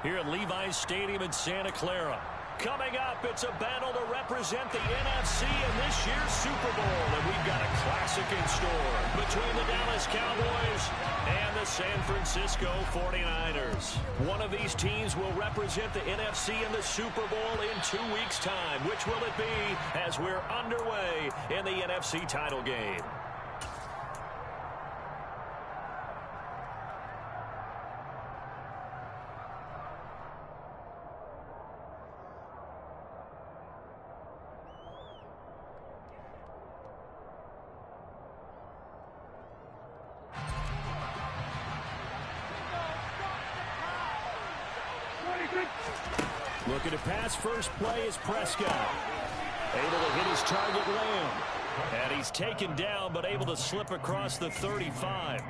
here at Levi's Stadium in Santa Clara. Coming up, it's a battle to represent the NFC in this year's Super Bowl. And we've got a classic in store between the Dallas Cowboys and the San Francisco 49ers. One of these teams will represent the NFC in the Super Bowl in 2 weeks' time. Which will it be as we're underway in the NFC title game? Looking to pass first play is Prescott. Able to hit his target Lamb. And he's taken down but able to slip across the 35.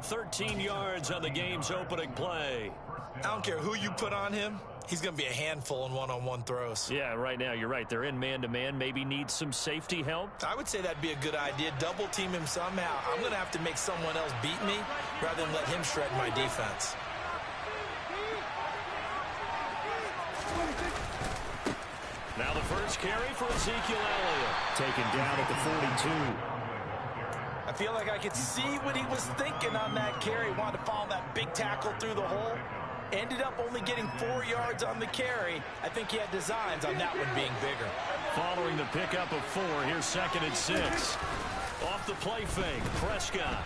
13 yards on the game's opening play. I don't care who you put on him. He's going to be a handful in one-on-one throws. Yeah, right now you're right. They're in man-to-man. Maybe need some safety help. I would say that'd be a good idea. Double team him somehow. I'm going to have to make someone else beat me rather than let him shred my defense. Now the first carry for Ezekiel Elliott. Taken down at the 42. I feel like I could see what he was thinking on that carry. Wanted to follow that big tackle through the hole. Ended up only getting 4 yards on the carry. I think he had designs on that one being bigger. Following the pickup of 4, here's 2nd and 6. Off the play fake, Prescott.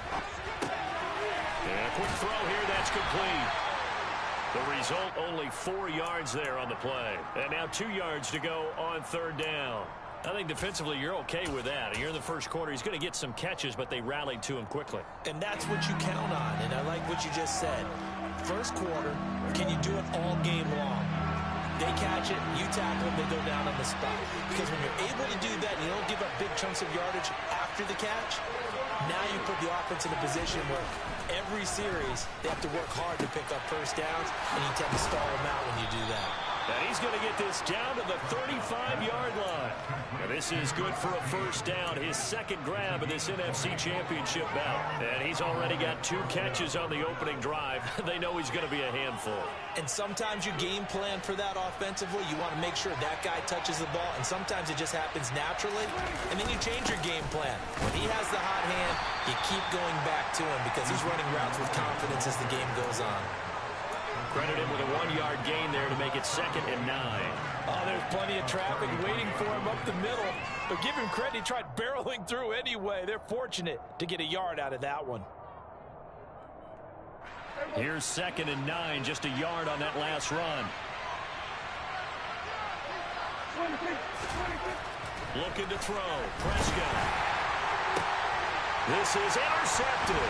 And a quick throw here, that's complete. The result, only 4 yards there on the play. And now 2 yards to go on 3rd down. I think defensively you're okay with that. You're in the first quarter. He's going to get some catches, but they rallied to him quickly. And that's what you count on, and I like what you just said. First quarter, can you do it all game long? They catch it, you tackle them, they go down on the spot. Because when you're able to do that and you don't give up big chunks of yardage after the catch, now you put the offense in a position where every series they have to work hard to pick up first downs, and you tend to stall them out when you do that. And he's going to get this down to the 35-yard line. And this is good for a first down, his 2nd grab of this NFC Championship bout. And he's already got 2 catches on the opening drive. They know he's going to be a handful. And sometimes you game plan for that offensively. You want to make sure that guy touches the ball, and sometimes it just happens naturally. And then you change your game plan. When he has the hot hand, you keep going back to him because he's running routes with confidence as the game goes on. Credit him with a 1-yard gain there to make it 2nd and 9. Oh, there's plenty of traffic waiting for him up the middle. But give him credit, he tried barreling through anyway. They're fortunate to get a yard out of that one. Here's 2nd and 9, just a yard on that last run. Looking to throw, Prescott. This is intercepted.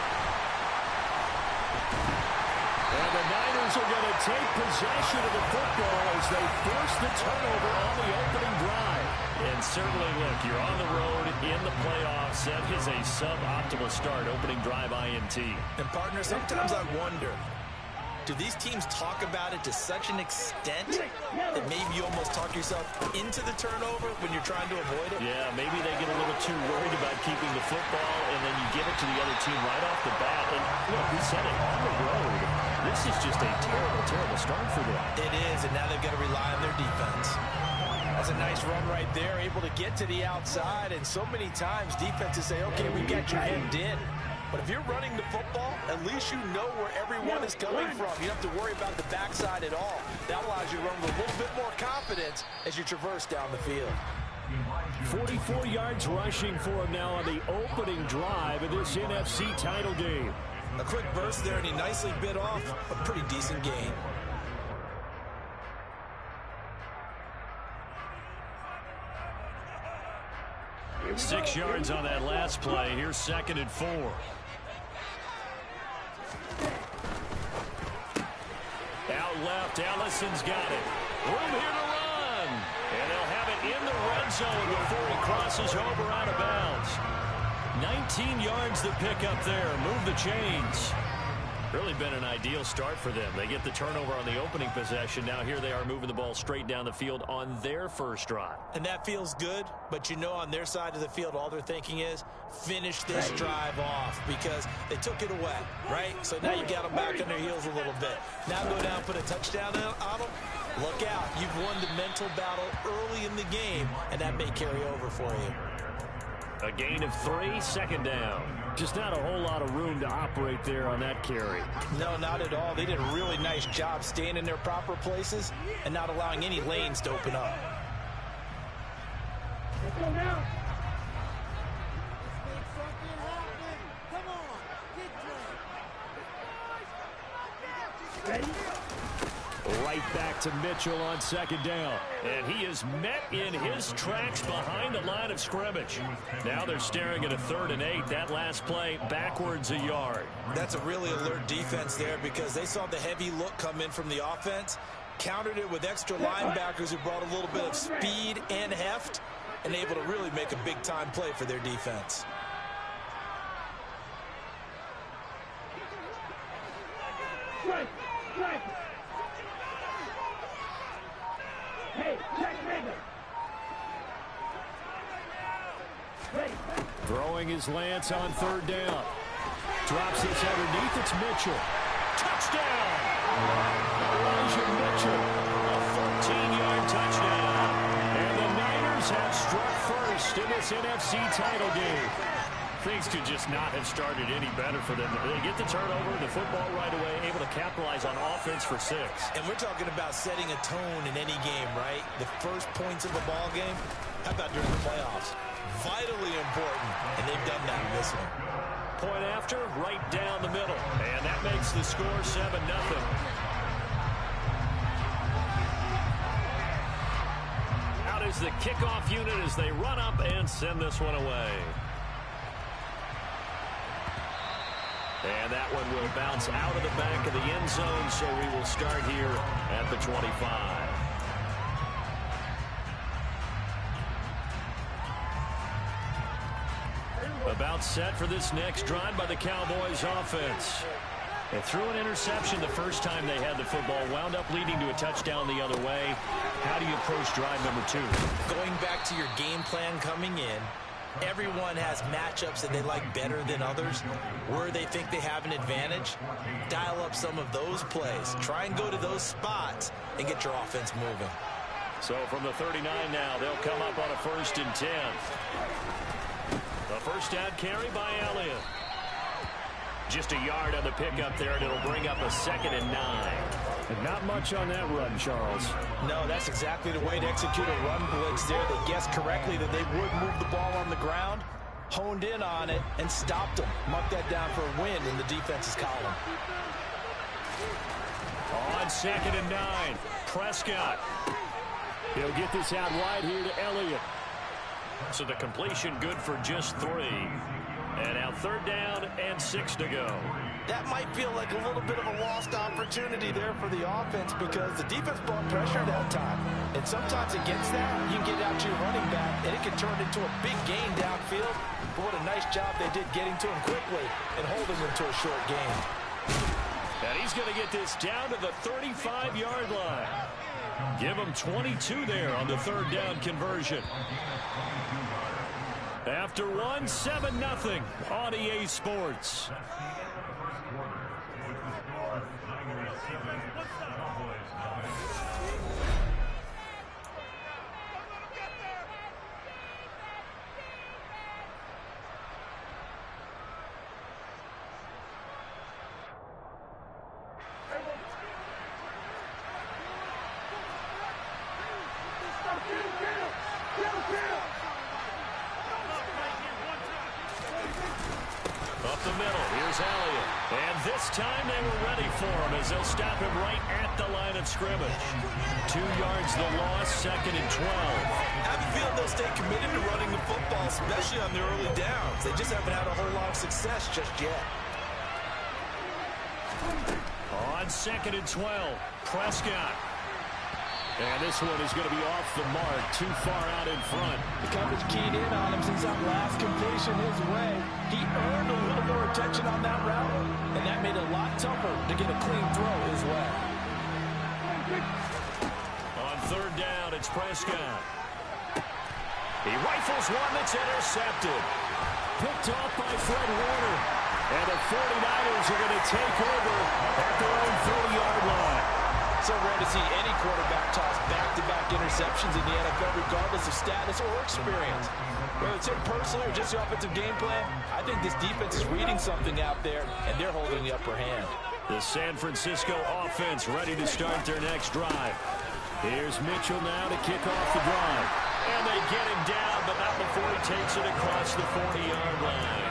And the Niners are going to take possession of the football as they force the turnover on the opening drive. And certainly, look, you're on the road in the playoffs. That is a suboptimal start, opening drive INT. And, partner, sometimes I wonder, do these teams talk about it to such an extent that maybe you almost talk yourself into the turnover when you're trying to avoid it? Yeah, maybe they get a little too worried about keeping the football, and then you give it to the other team right off the bat. And, look, we said it, on the road, this is just a terrible, terrible start for them. It is, and now they've got to rely on their defense. That's a nice run right there, able to get to the outside, and so many times defenses say, okay, we got you hemmed in. But if you're running the football, at least you know where everyone is coming from. You don't have to worry about the backside at all. That allows you to run with a little bit more confidence as you traverse down the field. 44 yards rushing for him now on the opening drive of this NFC title game. A quick burst there, and he nicely bit off a pretty decent gain. Six yards on that last play. Here's 2nd and 4. Out left, Allison's got it. Room here to run. And they'll have it in the red zone before he crosses over out of bounds. 19 yards to pick up there. Move the chains. Really been an ideal start for them. They get the turnover on the opening possession. Now here they are moving the ball straight down the field on their first drive. And that feels good, but you know on their side of the field, all they're thinking is finish this drive off because they took it away, right? So now you got them back on their heels a little bit. Now go down, put a touchdown on them. Look out. You've won the mental battle early in the game, and that may carry over for you. A gain of 3, second down. Just not a whole lot of room to operate there on that carry. No, not at all. They did a really nice job staying in their proper places and not allowing any lanes to open up. Let's go now. Ready? Right back to Mitchell on second down. And he is met in his tracks behind the line of scrimmage. Now they're staring at a 3rd and 8. That last play backwards a yard. That's a really alert defense there because they saw the heavy look come in from the offense, countered it with extra linebackers who brought a little bit of speed and heft, and able to really make a big-time play for their defense. Strike! Strike! Hey, check nigga! Throwing his lance on 3rd down. Drops this underneath. It's Mitchell. Touchdown! Elijah Mitchell. A 14-yard touchdown. And the Niners have struck first in this NFC title game. Things could just not have started any better for them. They get the turnover, the football right away, able to capitalize on offense for 6. And we're talking about setting a tone in any game, right? The first points of a ball game, how about during the playoffs? Vitally important, and they've done that in this one. Point after, right down the middle. And that makes the score 7-0. Out is the kickoff unit as they run up and send this one away. And that one will bounce out of the back of the end zone, so we will start here at the 25. About set for this next drive by the Cowboys offense. They threw an interception the first time they had the football, wound up leading to a touchdown the other way. How do you approach drive number 2? Going back to your game plan coming in, everyone has matchups that they like better than others. Where they think they have an advantage, dial up some of those plays. Try and go to those spots and get your offense moving. So from the 39 now, they'll come up on a 1st and 10. The first down carry by Elliott. Just a yard on the pickup there, and it'll bring up a 2nd and 9. And not much on that run, Charles. No, that's exactly the way to execute a run blitz there. They guessed correctly that they would move the ball on the ground, honed in on it, and stopped them. Mark that down for a win in the defense's column. On 2nd and 9, Prescott. He'll get this out wide here to Elliott. So the completion good for just 3. And now 3rd down and 6 to go. That might feel like a little bit of a lost opportunity there for the offense because the defense brought pressure that time. And sometimes against that, you can get out to your running back, and it can turn into a big gain downfield. But what a nice job they did getting to him quickly and holding him to a short gain. And he's going to get this down to the 35-yard line. Give him 22 there on the 3rd down conversion. After 7-0 on EA Sports. Up the middle, here's Elliott. And this time they were ready for him as they'll stop him right at the line of scrimmage. 2 yards the loss, 2nd and 12. I have a feeling they'll stay committed to running the football, especially on their early downs. They just haven't had a whole lot of success just yet. On 2nd and 12, Prescott. And this one is going to be off the mark, too far out in front. The coverage keyed in on him since that last completion his way. He earned a little more attention on that route, and that made it a lot tougher to get a clean throw his way. On third down, it's Prescott. He rifles one that's intercepted. Picked off by Fred Warner. And the 49ers are going to take over at their own 30-yard line. So rare to see any quarterback toss back-to-back interceptions in the NFL, regardless of status or experience. Whether it's him personally or just the offensive game plan, I think this defense is reading something out there, and they're holding the upper hand. The San Francisco offense ready to start their next drive. Here's Mitchell now to kick off the drive. And they get him down, but not before he takes it across the 40-yard line.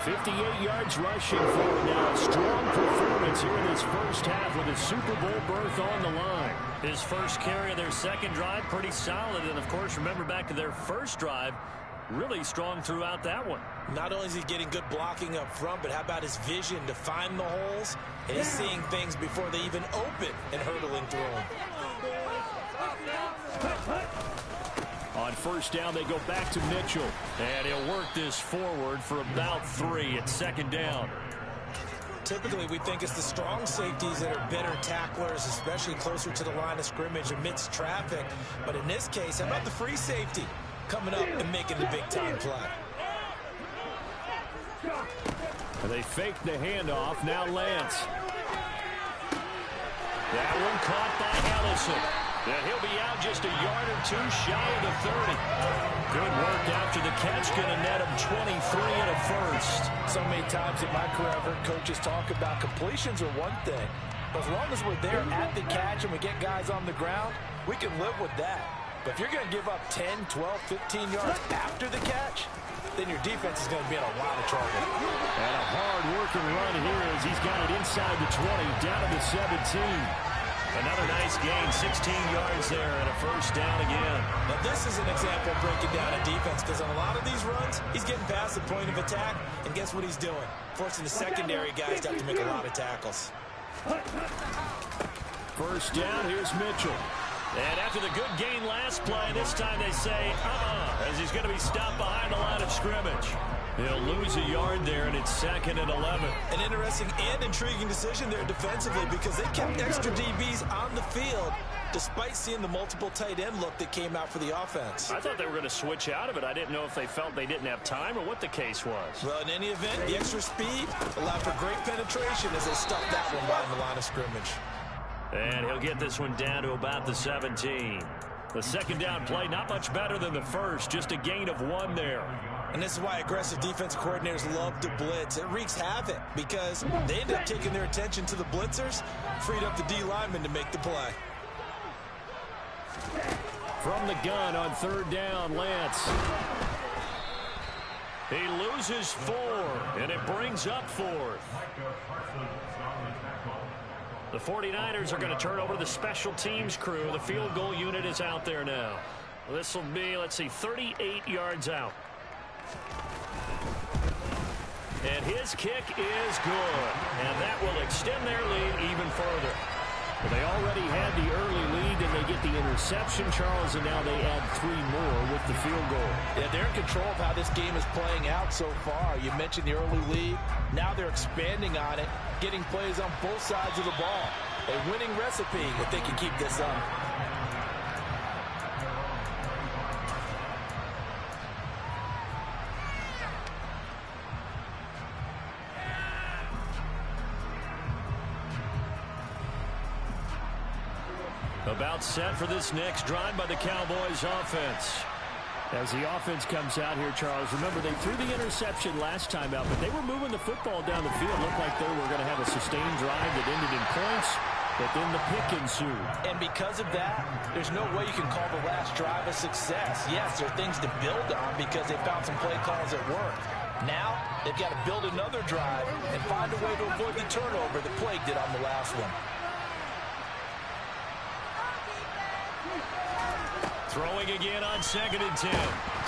58 yards rushing for him now. Strong performance here in this first half with a Super Bowl berth on the line. His first carry of their second drive, pretty solid. And, of course, remember back to their first drive, really strong throughout that one. Not only is he getting good blocking up front, but how about his vision to find the holes? And he's seeing things before they even open and hurdling through them. On first down, they go back to Mitchell. And he'll work this forward for about 3 at second down. Typically, we think it's the strong safeties that are better tacklers, especially closer to the line of scrimmage amidst traffic. But in this case, how about the free safety coming up and making the big-time play? And they fake the handoff. Now Lance. That one caught by Ellison. Yeah, he'll be out just a yard or two shy of the 30. Good work after the catch. Going to net him 23 and a first. So many times in my career, I've heard coaches talk about completions are one thing. But as long as we're there at the catch and we get guys on the ground, we can live with that. But if you're going to give up 10, 12, 15 yards after the catch, then your defense is going to be in a lot of trouble. And a hard-working run here as he's got it inside the 20, down to the 17. Another nice gain, 16 yards there and a first down again. Now this is an example of breaking down a defense because on a lot of these runs, he's getting past the point of attack, and guess what he's doing? Forcing the secondary guys to have to make a lot of tackles. First down, here's Mitchell. And after the good gain last play, this time they say, as he's going to be stopped behind the line of scrimmage. He'll lose a yard there, and it's 2nd and 11. An interesting and intriguing decision there defensively because they kept extra DBs on the field despite seeing the multiple tight end look that came out for the offense. I thought they were going to switch out of it. I didn't know if they felt they didn't have time or what the case was. Well, in any event, the extra speed allowed for great penetration as they stuffed that one behind the line of scrimmage. And he'll get this one down to about the 17. The second down play, not much better than the first, just a gain of 1 there. And this is why aggressive defense coordinators love to blitz. It wreaks havoc because they end up taking their attention to the blitzers, freed up the D lineman to make the play. From the gun on third down, Lance. He loses 4, and it brings up 4th. The 49ers are going to turn over the special teams crew. The field goal unit is out there now. This will be, 38 yards out. And his kick is good. And that will extend their lead even further. Well, they already had the early lead, and they get the interception, Charles, and now they add 3 more with the field goal. Yeah, they're in control of how this game is playing out so far. You mentioned the early lead. Now they're expanding on it, getting plays on both sides of the ball. A winning recipe if they can keep this up. About set for this next drive by the Cowboys offense. As the offense comes out here, Charles, remember they threw the interception last time out, but they were moving the football down the field. Looked like they were going to have a sustained drive that ended in points, but then the pick ensued. And because of that, there's no way you can call the last drive a success. Yes, there are things to build on because they found some play calls that work. Now, they've got to build another drive and find a way to avoid the turnover that plagued it on the last one. Throwing again on 2nd and 10.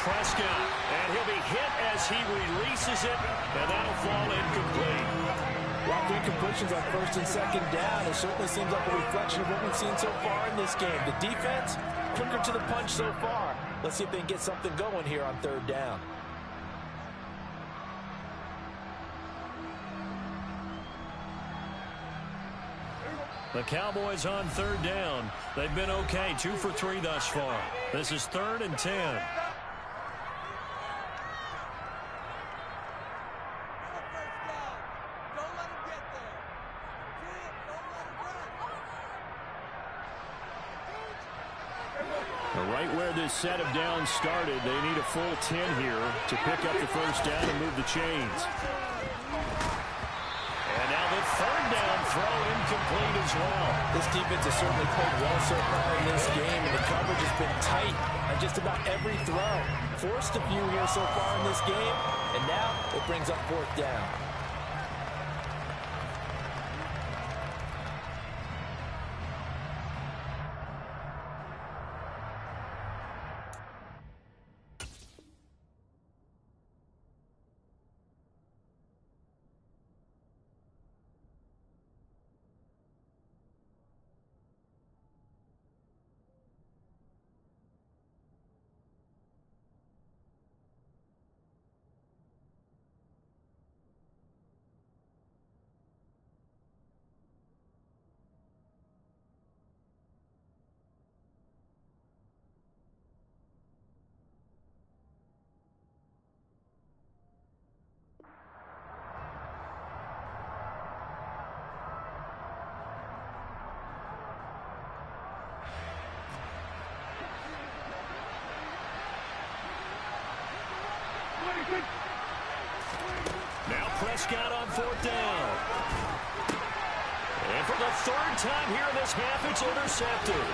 Prescott, and he'll be hit as he releases it, and that'll fall incomplete. While 3 completions on first and second down, it certainly seems like a reflection of what we've seen so far in this game. The defense, quicker to the punch so far. Let's see if they can get something going here on third down. The Cowboys on third down. They've been okay, 2 for 3 thus far. This is 3rd and 10. Right where this set of downs started, they need a full 10 here to pick up the first down and move the chains. And now the third down throw incomplete as well. This defense has certainly played well so far in this game, and the coverage has been tight on just about every throw. Forced a few here so far in this game, and now it brings up 4th down. Now Prescott on 4th down. And for the 3rd time here in this half, it's intercepted.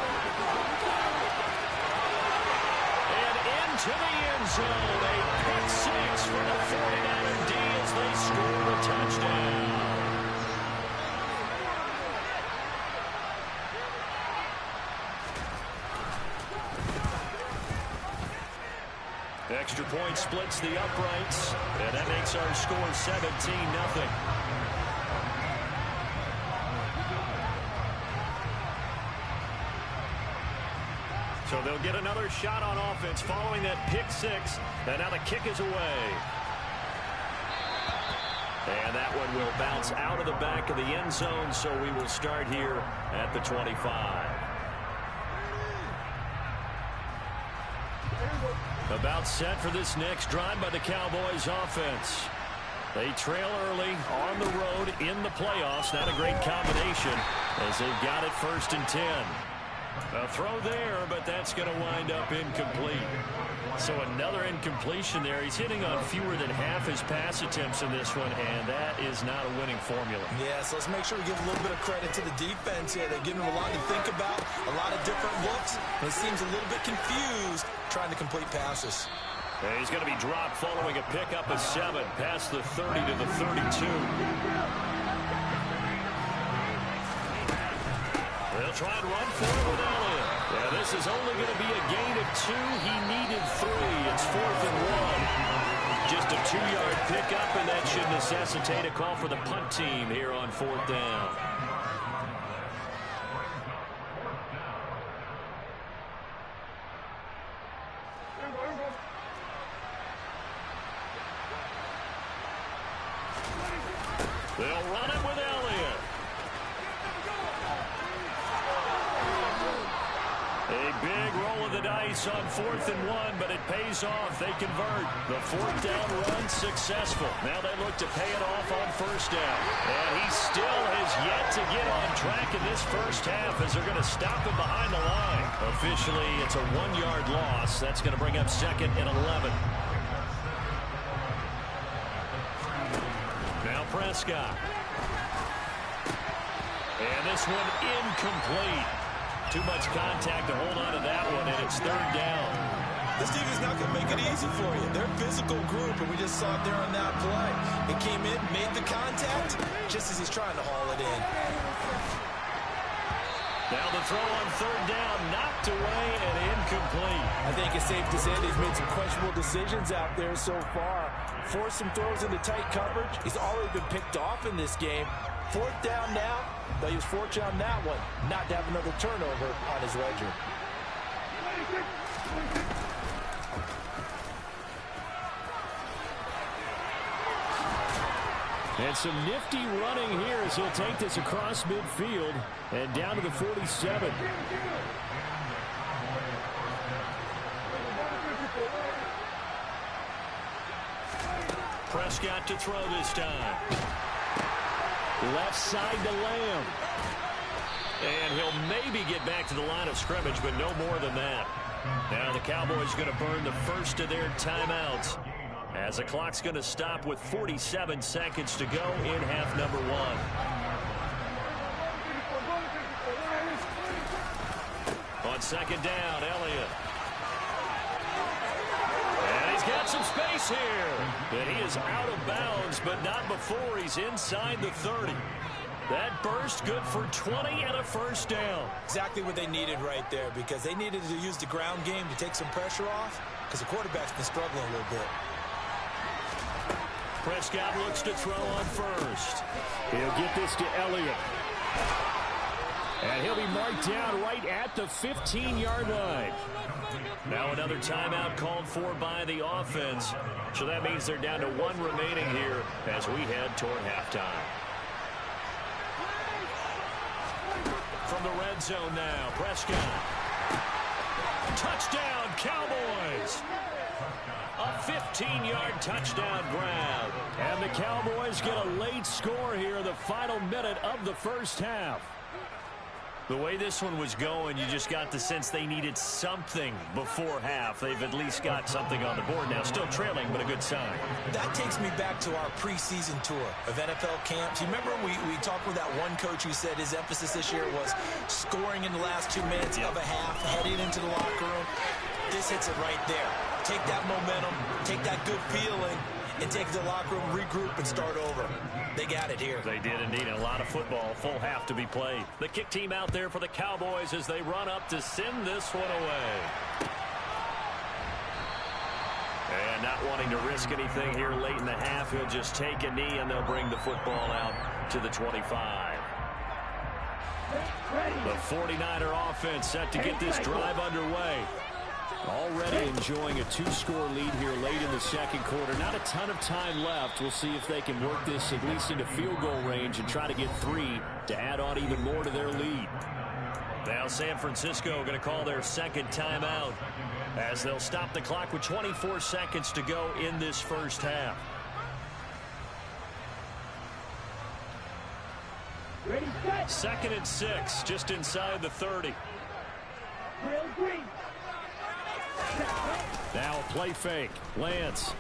And into the end zone, a pick 6 for the 49er D as they score a touchdown. Extra point splits the uprights, and that makes our score 17-0. So they'll get another shot on offense following that pick 6, and now the kick is away. And that one will bounce out of the back of the end zone, so we will start here at the 25. About set for this next drive by the Cowboys offense. They trail early on the road in the playoffs. Not a great combination as they've got it 1st and 10. A throw there, but that's going to wind up incomplete. So another incompletion there. He's hitting on fewer than half his pass attempts in this one, and that is not a winning formula. Yeah, so let's make sure we give a little bit of credit to the defense here. They're giving him a lot to think about, a lot of different looks, and he seems a little bit confused trying to complete passes. And he's going to be dropped following a pickup of 7 past the 30 to the 32. They'll try and run for it with Elliott. Yeah, this is only going to be a gain of 2. He needed 3. It's 4th and 1. Just a 2-yard pickup, and that should necessitate a call for the punt team here on 4th down. They'll run it with Elliott. A big roll of the dice on 4th and 1, but it pays off. They convert. The 4th down run successful. Now they look to pay it off on 1st down. And he still has yet to get on track in this first half as they're going to stop him behind the line. Officially, it's a 1-yard loss. That's going to bring up 2nd and 11. Now Prescott. And this one incomplete. Too much contact to hold on to that one, and it's 3rd down. This team is not going to make it easy for you. They're a physical group, and we just saw it there on that play. It came in, made the contact, just as he's trying to haul it in. Now the throw on 3rd down, knocked away and incomplete. I think it's safe to say that he's made some questionable decisions out there so far. force some throws into tight coverage. He's already been picked off in this game. 4th down now, but he was fortunate on that one not to have another turnover on his ledger. And some nifty running here as he'll take this across midfield and down to the 47. Prescott to throw this time. Left side to Lamb. And he'll maybe get back to the line of scrimmage, but no more than that. Now the Cowboys going to burn the first of their timeouts, as the clock's going to stop with 47 seconds to go in half number 1. On 2nd down, Elliott. And he's got some space here. But he is out of bounds, but not before he's inside the 30. That burst good for 20 and a first down. Exactly what they needed right there, because they needed to use the ground game to take some pressure off, because the quarterback's been struggling a little bit. Prescott looks to throw on first. He'll get this to Elliott. And he'll be marked down right at the 15-yard line. Now another timeout called for by the offense. So that means they're down to 1 remaining here as we head toward halftime. From the red zone now, Prescott. Touchdown, Cowboys! A 15-yard touchdown grab. And the Cowboys get a late score here in the final minute of the first half. The way this one was going, you just got the sense they needed something before half. They've at least got something on the board now. Still trailing, but a good sign. That takes me back to our preseason tour of NFL camps. You remember we talked with that one coach who said his emphasis this year was scoring in the last 2 minutes of a half, heading into the locker room. This hits it right there. Take that momentum, take that good feeling, and take it to the locker room, regroup, and start over. They got it here. They did indeed. A lot of football, full half to be played. The kick team out there for the Cowboys as they run up to send this one away. And not wanting to risk anything here late in the half, he'll just take a knee, and they'll bring the football out to the 25. The 49er offense set to get this drive underway. Already enjoying a 2-score lead here late in the second quarter. Not a ton of time left. We'll see if they can work this at least into field goal range and try to get 3 to add on even more to their lead. Now San Francisco going to call their second timeout as they'll stop the clock with 24 seconds to go in this first half. Ready, set. 2nd and 6, just inside the 30. Real green. Now a play fake. Lance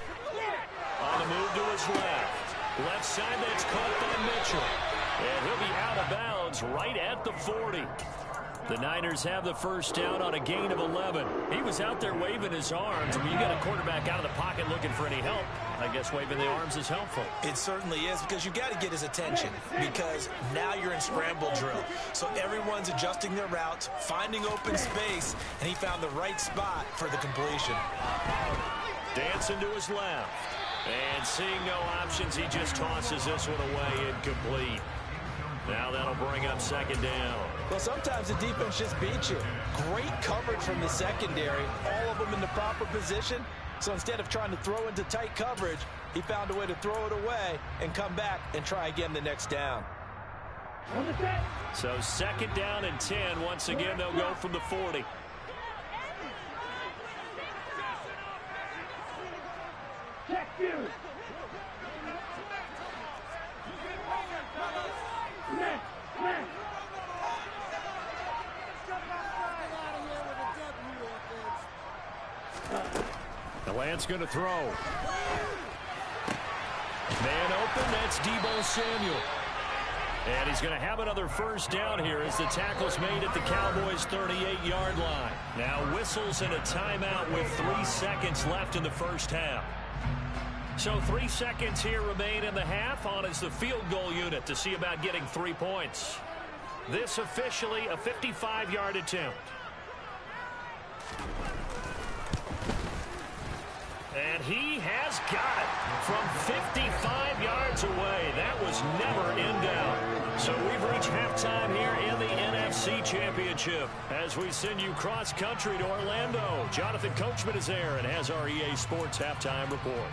on the move to his left. Left side, that's caught by Mitchell. And he'll be out of bounds right at the 40. The Niners have the first down on a gain of 11. He was out there waving his arms. When you got a quarterback out of the pocket looking for any help, I guess waving the arms is helpful. It certainly is, because you got to get his attention, because now you're in scramble drill. So everyone's adjusting their routes, finding open space, and he found the right spot for the completion. Dancing to his left. And seeing no options, he just tosses this one away, incomplete. Now that'll bring up 2nd down. Well, sometimes the defense just beats you. Great coverage from the secondary, all of them in the proper position. So instead of trying to throw into tight coverage, he found a way to throw it away and come back and try again the next down. On the set. So 2nd down and 10. Once again, they'll go from the 40. Check you. Left, left. The Lance going to throw. Man open, that's Deebo Samuel. And he's going to have another first down here as the tackle's made at the Cowboys' 38-yard line. Now whistles and a timeout with 3 seconds left in the first half. So 3 seconds here remain in the half. On is the field goal unit to see about getting 3 points. This officially a 55-yard attempt. And he has got it from 55 yards away. That was never in doubt. So we've reached halftime here in the NFC Championship as we send you cross-country to Orlando. Jonathan Coachman is there and has our EA Sports halftime report.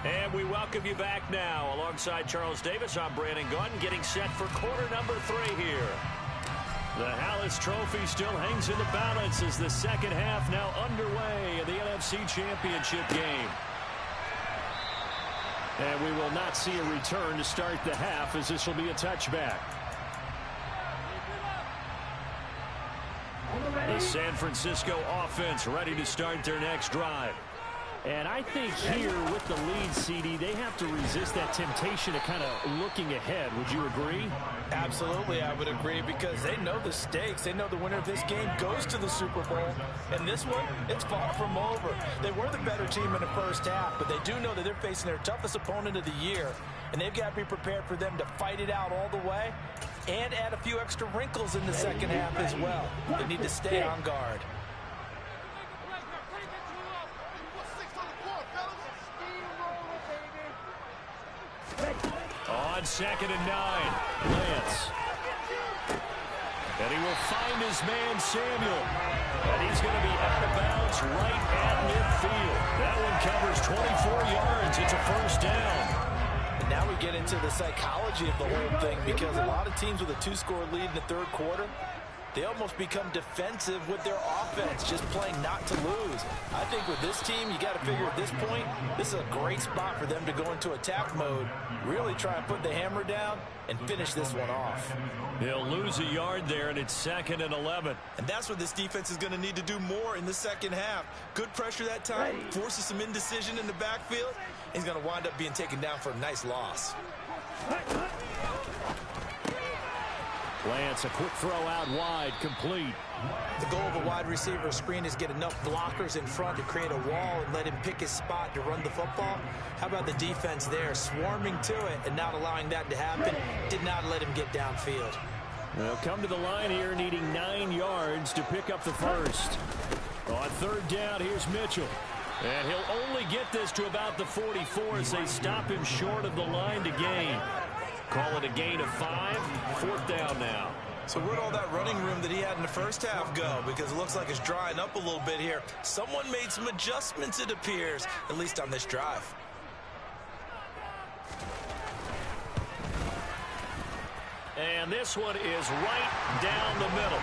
And we welcome you back now. Alongside Charles Davis, I'm Brandon Gunn, getting set for quarter number 3 here. The Hallis Trophy still hangs in the balance as the second half now underway in the NFC Championship game. And we will not see a return to start the half, as this will be a touchback. The San Francisco offense ready to start their next drive. And I think here with the lead, CD, they have to resist that temptation to kind of looking ahead. Would you agree? Absolutely, I would agree, because they know the stakes. They know the winner of this game goes to the Super Bowl. And this one, it's far from over. They were the better team in the first half, but they do know that they're facing their toughest opponent of the year. And they've got to be prepared for them to fight it out all the way and add a few extra wrinkles in the second half as well. They need to stay on guard. On 2nd and 9, Lance. And he will find his man, Samuel. And he's going to be out of bounds right at midfield. That one covers 24 yards. It's a first down. And now we get into the psychology of the whole thing, because a lot of teams with a 2-score lead in the third quarter, they almost become defensive with their offense, just playing not to lose. I think with this team, you got to figure at this point, this is a great spot for them to go into attack mode, really try and put the hammer down and finish this one off. They'll lose a yard there, and it's 2nd and 11. And that's what this defense is going to need to do more in the second half. Good pressure that time, forces some indecision in the backfield. He's going to wind up being taken down for a nice loss. Lance, a quick throw out wide, complete. The goal of a wide receiver screen is get enough blockers in front to create a wall and let him pick his spot to run the football. How about the defense there, swarming to it and not allowing that to happen? Did not let him get downfield. They'll come to the line here needing 9 yards to pick up the first. On 3rd down, here's Mitchell. And he'll only get this to about the 44 as they stop him short of the line to gain. Call it a gain of 5. 4th down now. So where'd all that running room that he had in the first half go? Because it looks like it's drying up a little bit here. Someone made some adjustments, it appears, at least on this drive. And this one is right down the middle.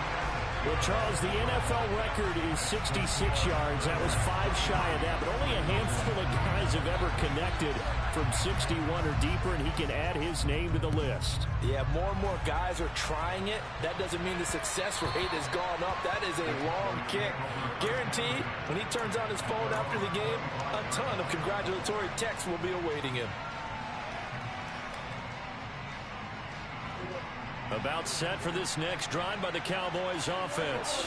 Well, Charles, the NFL record is 66 yards. That was 5 shy of that, but only a handful of guys have ever connected from 61 or deeper, and he can add his name to the list. Yeah, more and more guys are trying it. That doesn't mean the success rate has gone up. That is a long kick. Guaranteed, when he turns on his phone after the game, a ton of congratulatory texts will be awaiting him. About set for this next drive by the Cowboys offense.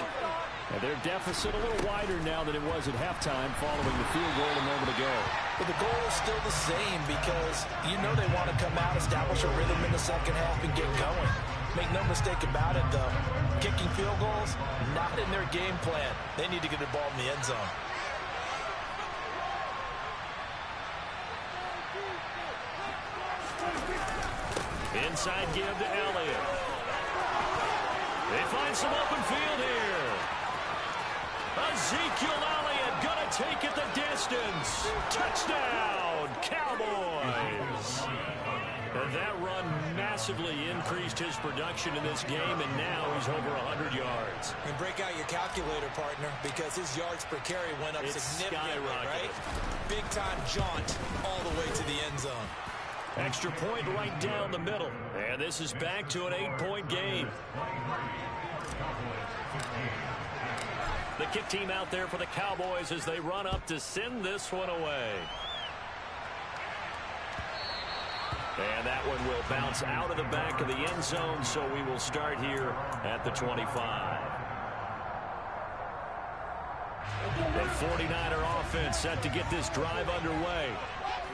And their deficit a little wider now than it was at halftime following the field goal a moment ago. But the goal is still the same, because you know they want to come out, establish a rhythm in the second half, and get going. Make no mistake about it, though. Kicking field goals, not in their game plan. They need to get the ball in the end zone. Inside give to Elliott. They find some open field here. Ezekiel Elliott going to take it the distance. Touchdown, Cowboys. And that run massively increased his production in this game, and now he's over 100 yards. And break out your calculator, partner, because his yards per carry went up significantly, right? Big-time jaunt all the way to the end zone. Extra point right down the middle. And this is back to an 8-point game. The kick team out there for the Cowboys as they run up to send this one away. And that one will bounce out of the back of the end zone, so we will start here at the 25. The 49er offense set to get this drive underway.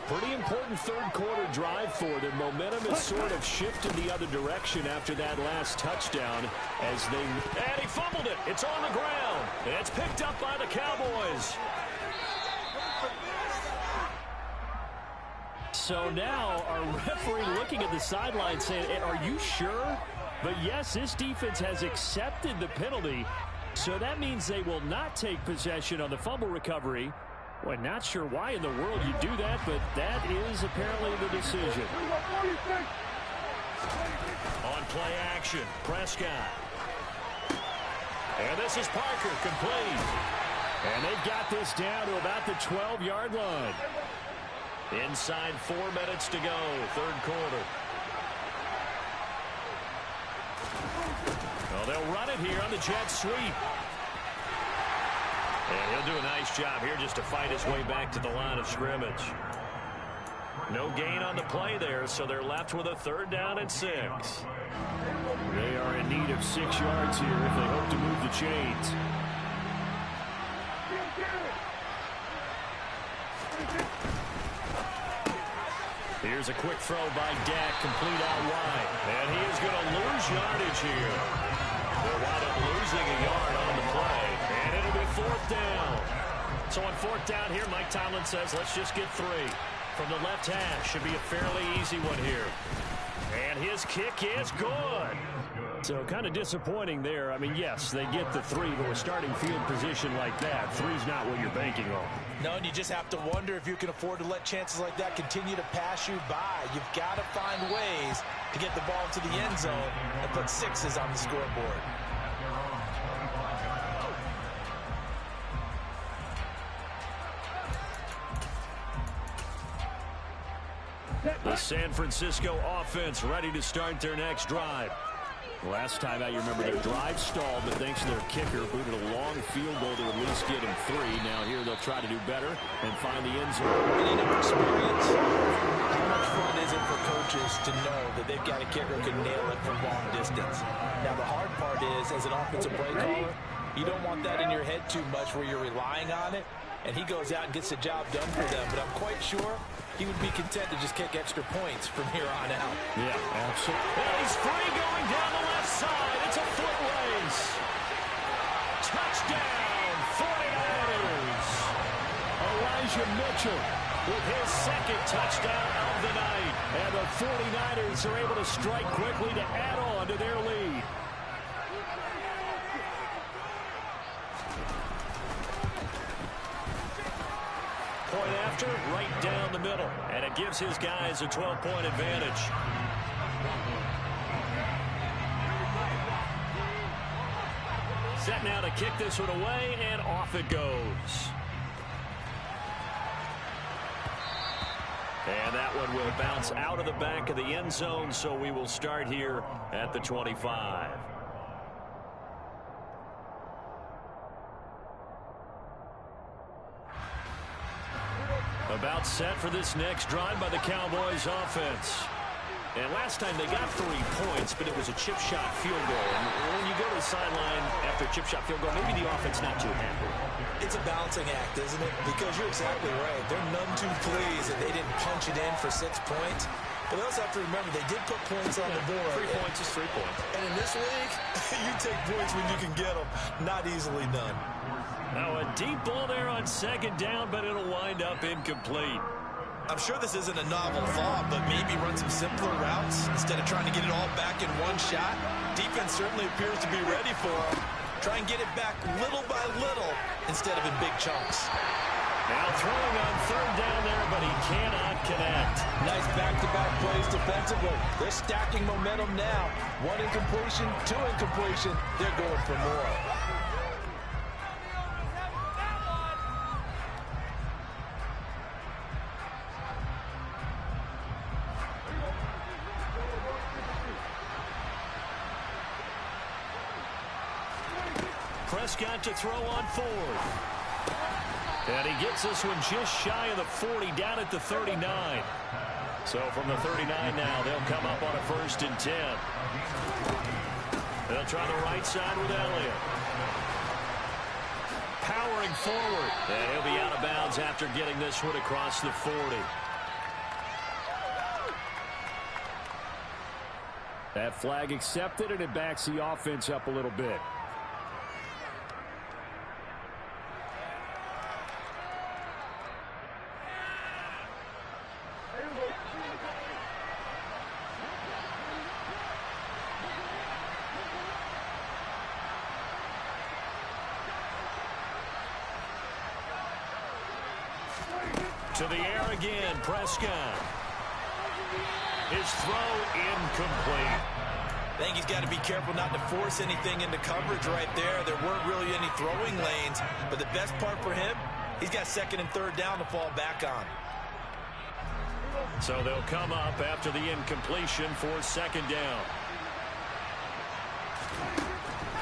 Pretty important third-quarter drive for them. Momentum has sort of shifted the other direction after that last touchdown as they... And he fumbled it. It's on the ground. It's picked up by the Cowboys. So now our referee looking at the sideline saying, are you sure? But yes, this defense has accepted the penalty. So that means they will not take possession on the fumble recovery. Well, not sure why in the world you do that, but that is apparently the decision. On play action, Prescott. And this is Parker, complete. And they've got this down to about the 12-yard line. Inside 4 minutes to go, third quarter. Well, they'll run it here on the jet sweep. And he'll do a nice job here just to fight his way back to the line of scrimmage. No gain on the play there, so they're left with a 3rd down and 6. They are in need of 6 yards here if they hope to move the chains. Here's a quick throw by Dak, complete out wide. And he is going to lose yardage here. They'll wind up losing a yard on the play. And it'll be 4th down. So on 4th down here, Mike Tomlin says, let's just get 3. From the left hash, should be a fairly easy one here. And his kick is good. So kind of disappointing there. I mean, yes, they get the 3, but with starting field position like that, 3's not what you're banking on. No, and you just have to wonder if you can afford to let chances like that continue to pass you by. You've got to find ways to get the ball into the end zone and put 6s on the scoreboard. The San Francisco offense ready to start their next drive. Last time out, you remember their drive stalled, but thanks to their kicker, booted a long field goal to at least get him 3. Now here they'll try to do better and find the end zone. And in our experience, how much fun is it for coaches to know that they've got a kicker who can nail it from long distance? Now the hard part is, as an offensive play caller, you don't want that in your head too much where you're relying on it, and he goes out and gets the job done for them. But I'm quite sure he would be content to just kick extra points from here on out. Yeah, absolutely. And he's free going down the left side. It's a foot race. Touchdown, 49ers. Elijah Mitchell with his 2nd touchdown of the night. And the 49ers are able to strike quickly to add on to their lead. Point after, right down the middle. And it gives his guys a 12-point advantage. Set now to kick this one away, and off it goes. And that one will bounce out of the back of the end zone, so we will start here at the 25. About set for this next drive by the Cowboys offense. And last time they got 3 points, but it was a chip shot field goal. And when you go to the sideline after a chip shot field goal, maybe the offense not too happy. It's a balancing act, isn't it? Because you're exactly right. They're none too pleased that they didn't punch it in for 6 points. But they also have to remember they did put points on the board. 3 points is 3 points. And in this league, you take points when you can get them. Not easily done. Now a deep ball there on 2nd down, but it'll wind up incomplete. I'm sure this isn't a novel thought, but maybe run some simpler routes instead of trying to get it all back in one shot. Defense certainly appears to be ready for him. Try and get it back little by little instead of in big chunks. Now throwing on 3rd down there, but he cannot connect. Nice back-to-back plays defensively. They're stacking momentum now. 1 incompletion, 2 incompletion. They're going for more. Prescott to throw on 4th. And he gets this one just shy of the 40, down at the 39. So from the 39 now, they'll come up on a 1st and 10. They'll try the right side with Elliott. Powering forward. And he'll be out of bounds after getting this one across the 40. That flag accepted, and it backs the offense up a little bit. To the air again, Prescott. His throw incomplete. I think he's got to be careful not to force anything into coverage right there. There weren't really any throwing lanes, but the best part for him, he's got second and third down to fall back on. So they'll come up after the incompletion for second down.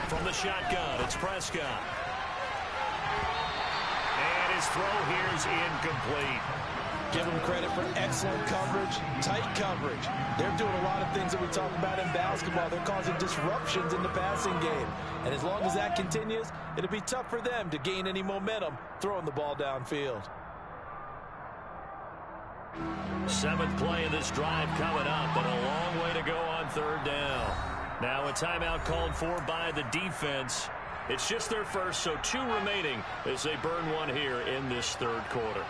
From the shotgun, it's Prescott. And his throw here is incomplete. Give them credit for excellent coverage, tight coverage. They're doing a lot of things that we talk about in basketball. They're causing disruptions in the passing game. And as long as that continues, it'll be tough for them to gain any momentum throwing the ball downfield. 7th play of this drive coming up, and a long way to go on third down. Now a timeout called for by the defense. It's just their first, so 2 remaining as they burn one here in this third quarter.